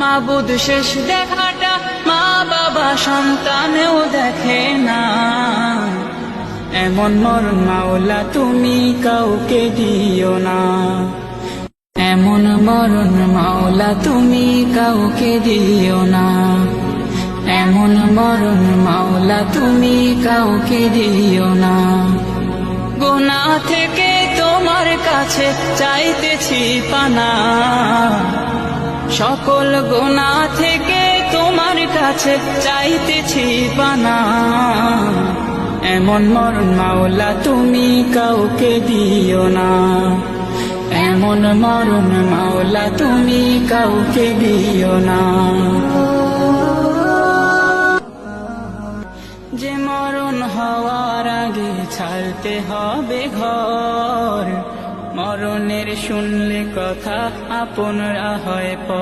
মাবুদ শেষ দেখাটা মা বাবা সন্তানেও দেখে না। এমন মরণ মাওলা তুমি কাউকে দিও না। এমন মরণ মাওলা তুমি কাউকে দিও না। এমন মরণ মাওলা তুমি কাউকে দিও না। গুনাহ থেকে তোমার কাছে চাইতেছি পানা, সকল গুনাহ থেকে তোমার কাছে চাইতেছি পানা। এমন মরণ মাওলা তুমি কাউকে দিও না। এমন মরণ মাওলা তুমি কাউকে দিও না। যে মরণ হওয়ার আগে ছাড়তে হবে ঘর, মরণের শুনলে কথা আপনরা হয় পর।